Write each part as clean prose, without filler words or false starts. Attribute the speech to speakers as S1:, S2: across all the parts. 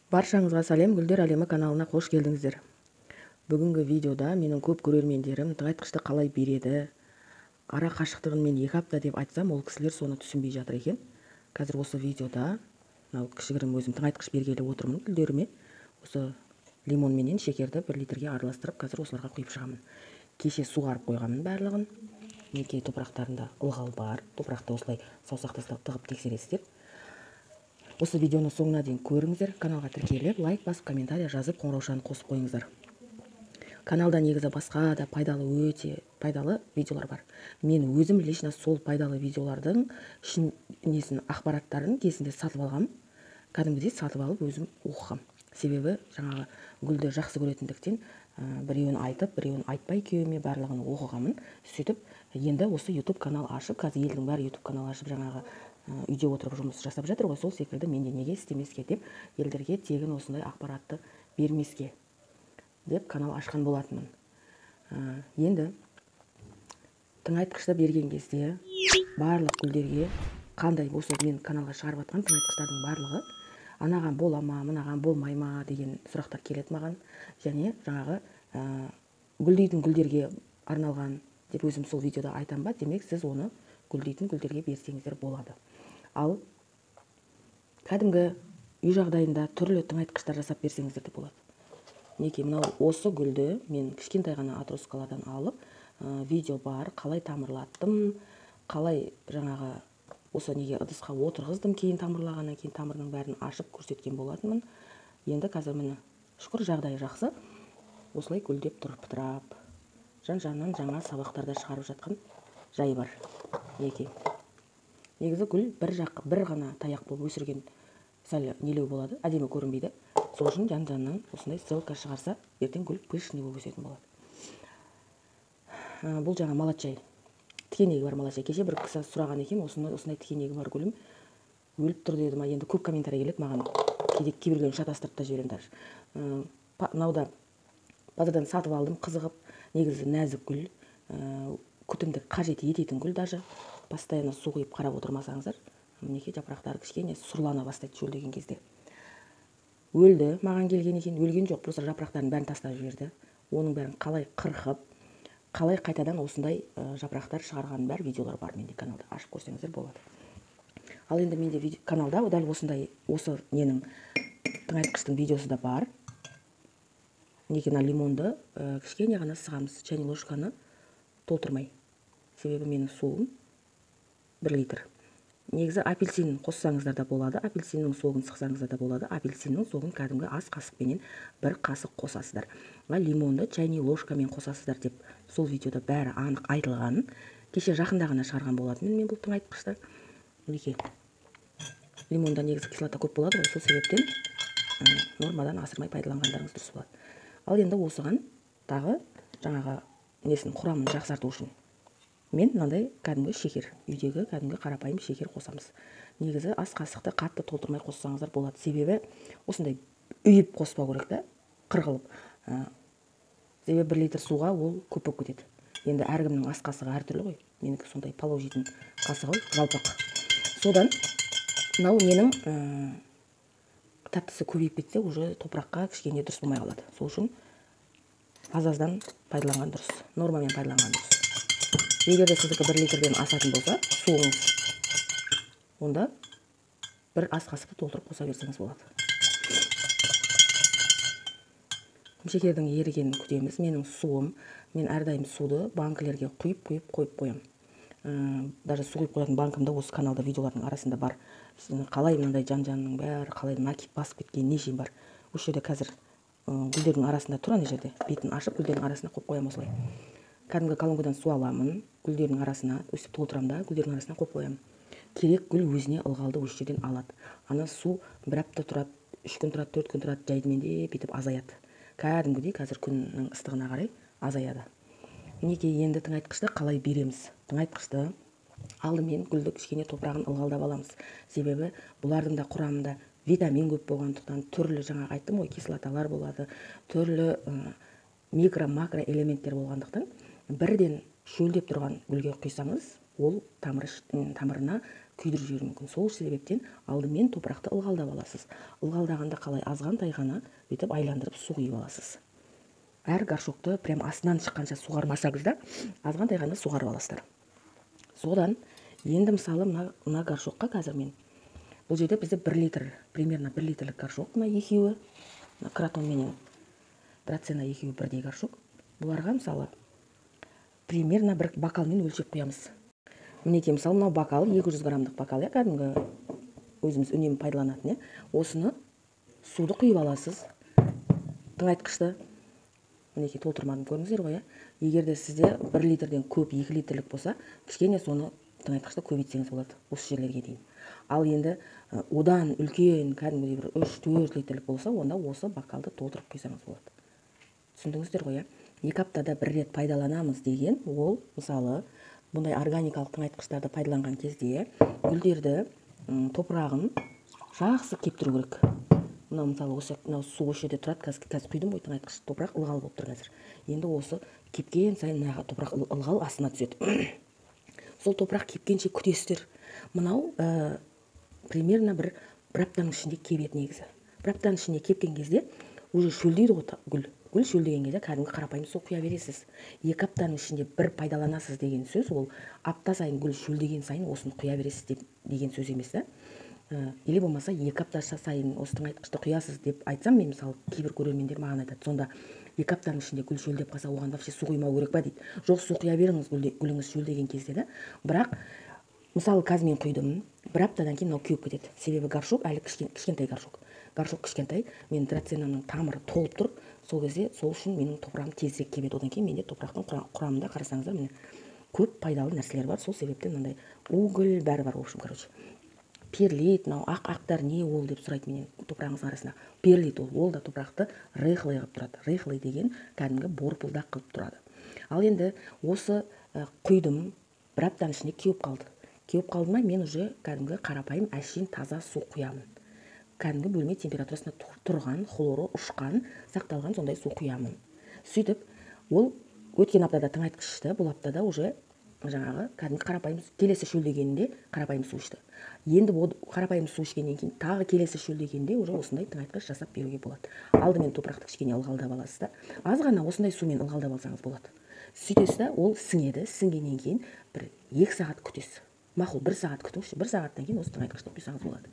S1: Баршаңызға сәлем, Гүлдер әлемі каналына қош келдіңіздер. Бүгінгі видеода менің көп көрермендерім тыңайтқышты қалай береді, ара қашықтығын мен 2 апта деп айтсам, ол кісілер соны түсінбей жатыр екен. Қазір осы видеода кішігірім өзім тыңайтқыш бергелі отырмын гүлдеріме. Осы лимон менен шекерді 1 литрге араластырып, қазір осыларға құйып шығамын. Кеше суғарып қойғанмын барлығын. Неке топырақтарында ылғал бар. Топырақты осылай саусақ тастап тығып тексересіздер. Осы видеоны соңына дейін көріңіздер. Каналға тіркеліп, лайк басып, комментария жазып, қоңыраушаны қосып қойыңыздар. Каналда негізі басқа да өте пайдалы видеолар бар. Мен өзім лично сол пайдалы видеолардың ақпараттарын кезінде сатып алғам. Кәдімгідей сатып алып өзім оқығам. Себебі жаңағы гүлді жақсы көретіндіктен біреуін айтып, біреуін айтпай күйеуіме барлығын оқығамын. Сөйтіп, енді осы YouTube канал ашып, қазір елдің бәрі YouTube канал ашып жаңағы үйде отырып жұмыс жасап жатыр ғой, сол секілді менде неге істемеске деп, елдерге тегін осындай ақпаратты бермеске деп канал ашқан болатынмын. Енді тыңайтқышты берген кезде барлық гүлдерге қандай осы мен каналға шығарып жатқан тыңайтқыштардың барлығы анаған бола ма, мынаған болмай ма деген сұрақтар келеді маған. Және жаңағы гүлдейтін гүлдерге арналған деп өзім сол видеода айтам ба, демек сіз оны гүлдейтін гүлдерге берсеңіздер болады. Ал кәдімгі үй жағдайында түрлі тыңайтқыштар жасап берсеңіздер де болады. Неке мынау осы гүлді мен кішкентай ғана отросткалардан алып, видео бар, қалай тамырлаттым, қалай жаңағы осы неге ыдысқа отырғыздым, кейін тамырлағаннан кейін тамырының бәрін ашып көрсеткен болатынмын. Енді қазір міне шүкір жағдайы жақсы. Осылай гүлдеп тұрып бытырап, жан-жағынан жаңа сабақтарда шығарып жатқан жайы бар. Негізі гүл бір ғана таяқ болып өсірген сәл нелеу болады, әдемі көрінбейді. Сол үшін жан-жағынан осындай ссылка шығарса, ертең гүл пышный болып өсетін болады. Бұл жаңа малачай. Тікенегі бар малачай. Кеше бір кісі сұраған екен, осындай тікенегі бар гүлім өліп тұр деді ма. Енді көп комментарий келеді маған. Кейбіреулерін шатастырып та жіберем даже. Мынауда базардан сатып алдым, қызығып, негізі нәзік гүл, күтімді қажет ететін гүл даже. Постоянно су құйып қарап отырмасаңыздар, мінекей жапырақтары кішкене сұрлана бастайды шөлдеген кезде. Өлді, маған келген екен, өлген жоқ, просто жапырақтарын бәрін тастап жіберді. Оның бәрін қалай қырқып, қалай қайтадан осындай жапырақтар шығарған бәр видеолар бар менде каналда, ашып көрсеңіздер болады. Ал енді менде каналда дәл осындай осы ненің тыңайтқыштың видеосы да бар. Неке лимонды кішкене ғана сығамыз, чайный ложканы толтырмай. Себебі менің суым 1 литр. Негізі апельсин қоссаңыздар да болады, апельсиннің соғын сықсаңыздар да болады. Апельсиннің соғын кәдімгі ас қасықпенен 1 қасық қосасыздар. Лимонды чайный ложкамен қосасыздар деп сол видеода бәрі анық айтылған. Кеше жақында ғана шығарған болатын мен бұл тыңайтқышты. Мінекей. Лимонда негізі кислота көп болады ғой, сол себептен нормадан асырмай пайдаланғандарыңыз дұрыс болады. Ал енді осыған тағы жаңағы несін құрамын жақсарту үшін мен мынандай кәдімгі шекер, үйдегі кәдімгі қарапайым шекер қосамыз. Негізі ас қасықты қатты толтырмай қоссаңыздар болады. Себебі осындай үйіп қоспау керек та, қырғылып. Себебі 1 литр суға ол көп болып кетеді. Енді әркімнің ас қасығы әртүрлі ғой. Менікі сондай палау жейтін қасығы жалпақ. Содан мынау менің тәттісі көбейіп кетсе, уже топыраққа кішкене дұрыс болмай қалады. Сол үшін аз-аздан пайдаланған дұрыс, нормамен пайдаланған дұрыс. Егер де сіздікі 1 литрден асатын болса, суыңыз, онда 1 ас қасықты толтырып қоса берсеңіз болады. Шекердің ерігенін күтеміз. Менің суым, мен әрдайым суды банкілерге қойып қоям. Даже су құйып қоятын банкымда осы каналда видеолардың арасында бар. Қалай мынандай жан-жанның бәрі қалай накип басып кеткен нешейін бар. Осы жерде қазір гүлдердің арасында тұр, ана жерде бетін ашып гүлдердің арасына қойып қоям осылай. Кәдімгі колонкадан су аламын, гүлдердің арасына өсіп толтырам да, гүлдердің арасына қойып қоям. Керек гүл өзіне ылғалды осы жерден алады. Ана су 1 апта тұрады, 3 күн тұрады, 4 күн тұрады, жайдыменде бетіп азаяды. Кәдімгідей қазір күннің ыстығына қарай азаяды. Неке енді тыңайтқышты қалай береміз? Тыңайтқышты алдымен гүлді кішкене топырағын ылғалдап аламыз. Себебі бұлардың да құрамында витамин көп болғандықтан, түрлі жаңа айттым ғой, кислоталар болады, түрлі микро-макро элементтер болғандықтан, бірден шөлдеп тұрған гүлге құйсаңыз, ол тамырына күйдіріп жіберуі мүмкін. Сол себептен алдымен топырақты ылғалдап аласыз. Ылғалдағанда қалай азған-тайғана бүйтіп айландырып су құйып аласыз. Әр горшокты прям астынан шыққанша суғармасаңыз да азған-тайғанда суғарып аласыздар. Содан енді мысалы мына горшокқа қазір мен бұл жерде бізде 1 литр, примерно 1 литрлік горшок, мына екеуі, Кратон менен Драцена екеуі бірдей горшок. Бұларға мысалы примерно бір бокалмен өлшеп құямыз. Мінекей мысалы мынау бокал 200 граммдық бокал, кәдімгі өзіміз үнемі пайдаланатын. Осыны суды құйып аласыз. Тыңайтқышты мінекей толтырмадым, көрдіңіздер ғой. Егер де сізде 1 литрден көп 2 литрлік болса, кішкене соны тыңайтқышты көбейтсеңіз болады осы жерлерге дейін. Ал енді одан үлкен кәдімгідей бір 3-4 литрлік болса, онда осы бокалды толтырып құйсаңыз болады. Түсіндіңіздер ғой? 2 аптада 1 рет пайдаланамыз деген ол мысалы бұндай органикалық тыңайтқыштарды пайдаланған кезде гүлдерді топырағын жақсы кептіру керек. Мынау мысалы осы су осы жерде тұрады, қазір құйдым ғой тыңайтқыш, топырақ ылғал болып тұр қазір. Енді осы кепкен сайын топырақ ылғал астына түседі. Сол топырақ кепкенше күтесіздер. Мынау примерно бір аптаның ішінде кебеді негізі. Бір аптаның ішінде кепкен кезде уже шөлдейді ғой гүл. Гүл шөлдеген кезде кәдімгі қарапайым су құя бересіз. 2 аптаның ішінде бір пайдаланасыз деген сөз, ол апта сайын гүл шөлдеген сайын осыны құя бересіз деген сөз емес. Или болмаса 2 апта сайын осы тыңайтқышты құясыз деп айтсам, мен мысалы кейбір көрермендер маған айтады, сонда 2 аптаның ішінде гүл шөлдеп қалса, оған вообще су құймау керек па дейді. Жоқ, су құя беріңіз гүліңіз шөлдеген кезде. Бірақ мысалы қазір мен құйдым, 1 аптадан кейін мынау кеуіп кетеді. Себебі горшок әлі кішкентай горшок. Горшок кішкентай, мен Драценамның тамыры толып тұр. Сол кезде сол үшін менің топырағым тезірек кебеді. Одан кейін менде топырақтың құрамында қарасаңыздар, міне көп пайдалы нәрселер бар. Сол себептен мынандай угіль бәрі бар, в общем, короче. Перлит, мынау ақтар не ол деп сұрайды менен топырағыңыздың арасында. Перлит ол да топырақты рыхлый қылып тұрады. Рыхлый деген кәдімгі борпылдақ қылып тұрады. Ал енді осы құйдым, 1 аптаның ішінде кеуіп қалды. Кеуіп қалды ма, мен уже кәдімгі қарапайым әшейін таза су құямын. Кәдімгі бөлме температурасында тұрған, хлоры ұшқан, сақталған сондай су құямын. Сөйтіп, ол өткен аптада тыңайтқышты, бұл аптада уже жаңағы кәдімгі қарапайым, келесі шөлдегенде қарапайым су ішті. Енді қарапайым су ішкеннен кейін тағы келесі шөлдегенде уже осындай тыңайтқыш жасап беруге болады. Алдымен топырақты кішкене ылғалдап аласыз да, аз ғана осындай сумен ылғалдап алсаңыз болады. Сөйтесіз да, ол сіңеді, сіңгеннен кейін бір 2 сағат күтесіз. Мақұл, 1 сағат күтіңізші, 1 сағаттан кейін осы тыңайтқышты құйсаңыз болады.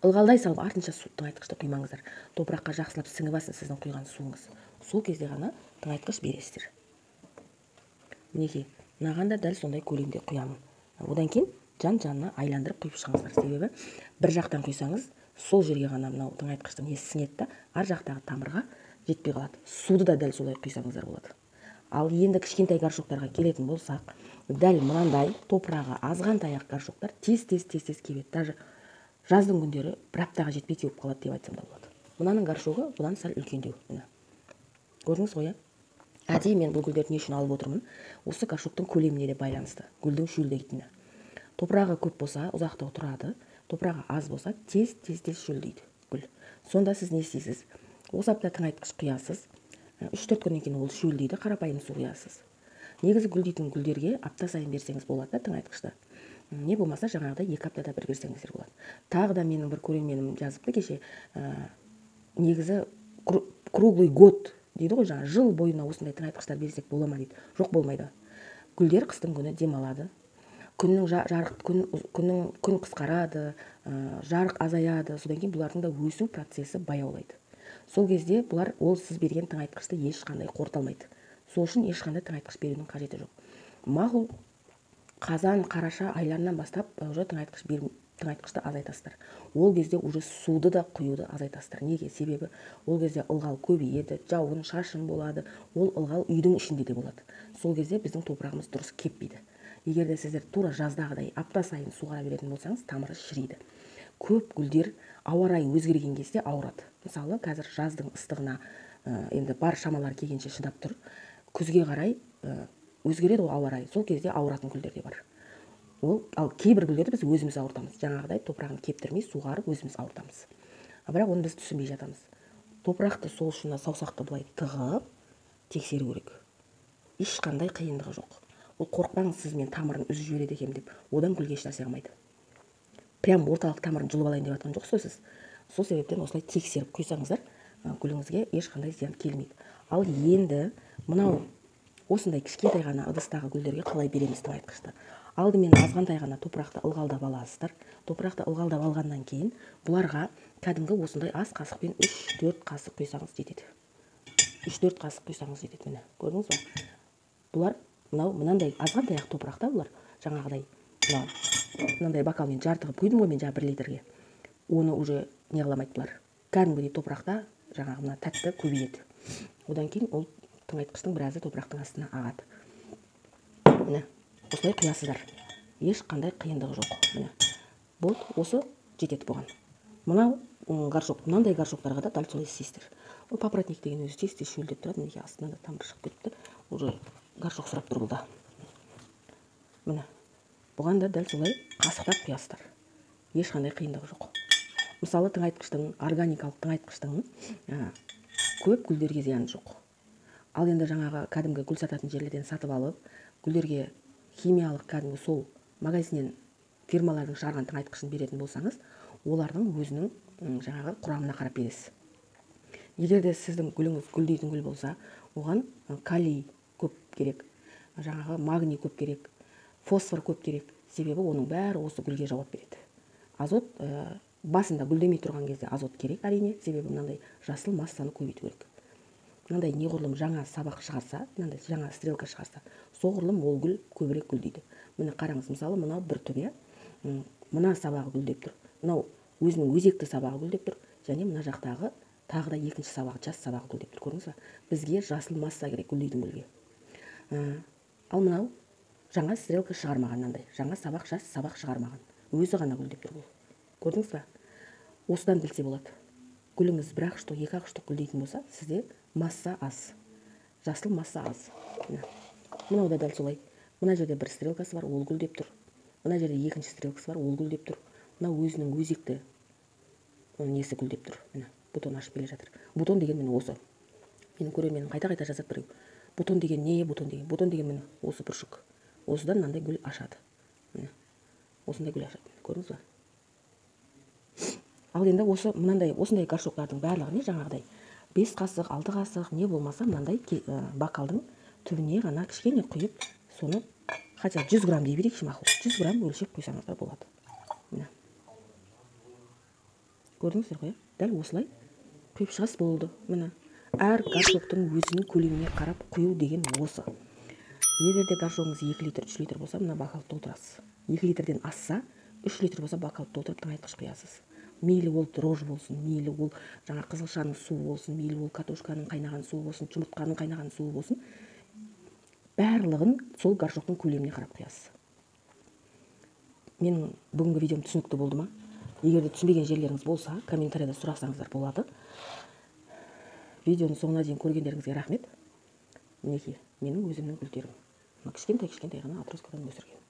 S1: Ылғалдай салып, артынша тыңайтқышты құймаңыздар. Топыраққа жақсылап сіңіп алсын сіздің құйған суыңыз. Сол кезде ғана тыңайтқыш бересіздер. Мінекей, мынаған да дәл сондай көлемде құямын. Одан кейін жан-жанына айландырып құйып шығыңыздар. Себебі бір жақтан құйсаңыз, сол жерге ғана мынау тыңайтқыштың несі сіңеді, ар жақтағы тамырға жетпей қалады. Суды да дәл солай құйсаңыздар болады. Ал енді кішкентай горшоктарға келетін болсақ, дәл мынандай топырағы азған-таяқ горшоктар тез кебеді. Даже жаздың күндері 1 аптаға жетпей кеуіп қалады деп айтсам да болады. Мынаның горшогы бұдан сәл үлкендеу. Көрдіңіз ғой? Әдейі мен бұл гүлдерді не үшін алып отырмын? Осы горшоктың көлеміне де байланысты. Гүлдің шөлдейтіні. Топырағы көп болса, ұзақтығы тұрады. Топырағы аз болса, тез шөлдейді гүл. Сонда сіз не істейсіз? Осы апта тыңайтқыш құясыз. 3-4 күннен кейін ол шөлдейді, қарапайым су құясыз. Негізі гүлдейтін гүлдерге апта сайын берсеңіз болады да тыңайтқышты. Не болмаса жаңағыдай 2 аптада бір берсеңіздер болады. Тағы да менің бір көрерменім жазыпты кеше, негізі круглый год дейді ғой, жаңа жыл бойына осындай тыңайтқыштар берсек бола ма дейді. Жоқ, болмайды. Гүлдер қыстың күні демалады. Күн қысқарады, жарық азаяды. Содан кейін бұлардың да өсу процесі баяулайды. Сол кезде бұлар ол сіз берген тыңайтқышты ешқандай қорыталмайды. Сол үшін ешқандай тыңайтқыш берудің қажеті жоқ. Мақұл, қазан, қараша айларынан бастап уже тыңайтқышты азайтасыздар. Ол кезде уже суды да құюды азайтасыздар. Неге? Себебі ол кезде ылғал көбейеді, жауын, шашын болады. Ол ылғал үйдің ішінде де болады. Сол кезде біздің топырағымыз дұрыс кеппейді. Егер де сіздер тура жаздағыдай апта сайын суғара беретін болсаңыз, тамыры шірейді. Көп гүлдер ауа райы өзгерген кезде ауырады. Мысалы, қазір жаздың ыстығына енді бар шамалар келгенше шыдап тұр. Күзге қарай өзгереді ауа райы. Сол кезде ауыратын гүлдер де бар. Ал кейбір гүлдерді біз өзіміз ауыртамыз. Жаңағыдай топырағын кептірмей суғарып өзіміз ауыртамыз. Бірақ оны біз түсінбей жатамыз. Топырақты сол үшін саусақты былай тығып тексеру керек. Ешқандай қиындығы жоқ. Ол қорықпаңыз, сіз мен тамырын үзіп жібереді екем деп, одан гүлге еш нәрсе қылмайды. прям орталық тамырын жұлып алайын деп жатқан жоқсыз сіз. Сол себептен осылай тексеріп құйсаңыздар, гүліңізге ешқандай зиян келмейді. Ал енді мынау осындай кішкентай ғана ыдыстағы гүлдерге қалай береміз тыңайтқышты. Алдымен азғантай ғана топырақты ылғалдап аласыздар. Топырақты ылғалдап алғаннан кейін бұларға кәдімгі осындай ас қасықпен 3-4 қасық құйсаңыз жетеді. 3-4 қасық құйсаңыз жетеді. Міне, көрдіңіз ба? Бұлар мынандай азғантай ақ топырақта бұлар жаңағыдай мынандай бокалмен жарты қылып құйдым ғой мен жаңа 1 литрге. Оны уже не қыламайды бұлар. Кәдімгідей топырақта жаңағы мына тәтті көбейеді. Одан кейін ол тыңайтқыштың біразы топырақтың астына ағады. Міне, осылай құясыздар. Ешқандай қиындығы жоқ. Міне, болды, осы жетеді бұған. Мынау горшок, мынандай горшоктарға да дәл солай істейсіздер. Ол папоротник деген өзі тез шөлдеп тұрады. Мінекей астынан да тамыр шығып кетті. Уже горшок сұрап тұр бұлда. Міне, бұған да дәл солай қасықтап құясыздар. Ешқандай қиындығы жоқ. Мысалы, тыңайтқыштың, органикалық тыңайтқыштың көп гүлдерге зияны жоқ. Ал енді жаңағы кәдімгі гүл сататын жерлерден сатып алып, гүлдерге химиялық кәдімгі сол магазиннен фирмалардың шығарған тыңайтқышын беретін болсаңыз, олардың өзінің жаңағы құрамына қарап бересіз. Егер де сіздің гүліңіз гүлдейтін гүл болса, оған калий көп керек, жаңағы магний көп керек, фосфор көп керек. Себебі оның бәрі осы гүлге жауап береді. Азот басында гүлдемей тұрған кезде азот керек әрине, себебі мынандай жасыл массаны көбейту керек. Мынандай неғұрлым жаңа сабақ шығарса, мынандай жаңа стрелка шығарса, соғұрлым ол гүл көбірек гүлдейді. Міне қараңыз, мысалы, мынау бір түбе, мына сабағы гүлдеп тұр, мынау өзінің өзекті сабағы гүлдеп тұр, және мына жақтағы тағы да екінші сабағы, жас сабағы гүлдеп тұр. Көрдіңіз ба? Бізге жасыл масса керек гүлдейтін гүлге. Ал мынау жаңа стрелка шығармаған, мынандай жаңа сабақ, жас сабақ шығармаған, өзі ғана гүлдеп тұр бұл. Көрдіңіз ба? Осыдан білсе болады. Гүліңіз 1 штук, 2 штук гүлдейтін болса, сізде масса аз, жасыл масса аз. Мынау да дәл солай. Мына жерде бір стрелкасы бар, ол гүлдеп тұр. Мына жерде екінші стрелкасы бар, ол гүлдеп тұр. Мынау өзінің өзекті несі гүлдеп тұр. Міне, бутон ашып келе жатыр. Бутон деген міне осы. Менің көрерменім қайта-қайта жазады біреу. Бутон деген не? Бутон деген. Бутон деген міне осы бүршік. Осыдан мынандай гүл ашады. Міне, осындай гүл ашады. Көрдіңіз ба? Ал енді осындай горшоктардың барлығын жаңағыдай 5 қасық, 6 қасық, не болмаса мынандай бокалдың түбіне ғана кішкене құйып, соны хотя 100 грамм дей берейікші мақұл. 100 грамм өлшеп құйсаңыздар болады. Міне. Көрдіңіздер ғой? Дәл осылай құйып шығасыз, болды. Міне. Әр горшоктың өзінің көлеміне қарап құю деген осы. Егер де горшогыңыз 2 литр, 3 литр болса, мына бокалды толтырасыз. 2 литрден асса, 3 литр болса, бокалды толтырып тыңайтқыш құясыз. Мейлі ол дрожь болсын, мейлі ол жаңа қызылшаның суы болсын, мейлі ол картошканың қайнаған суы болсын, жұмыртқаның қайнаған суы болсын, барлығын сол горшоктың көлеміне қарап құясыз. Менің бүгінгі видеом түсінікті болды ма? Егер де түсінбеген жерлеріңіз болса, комментарияда сұрасаңыздар болады. Видеоның соңына дейін көргендеріңізге рахмет. Мінекей, менің өзімнің гүлдерім. Кішкентай ғана отросткадан өсірген.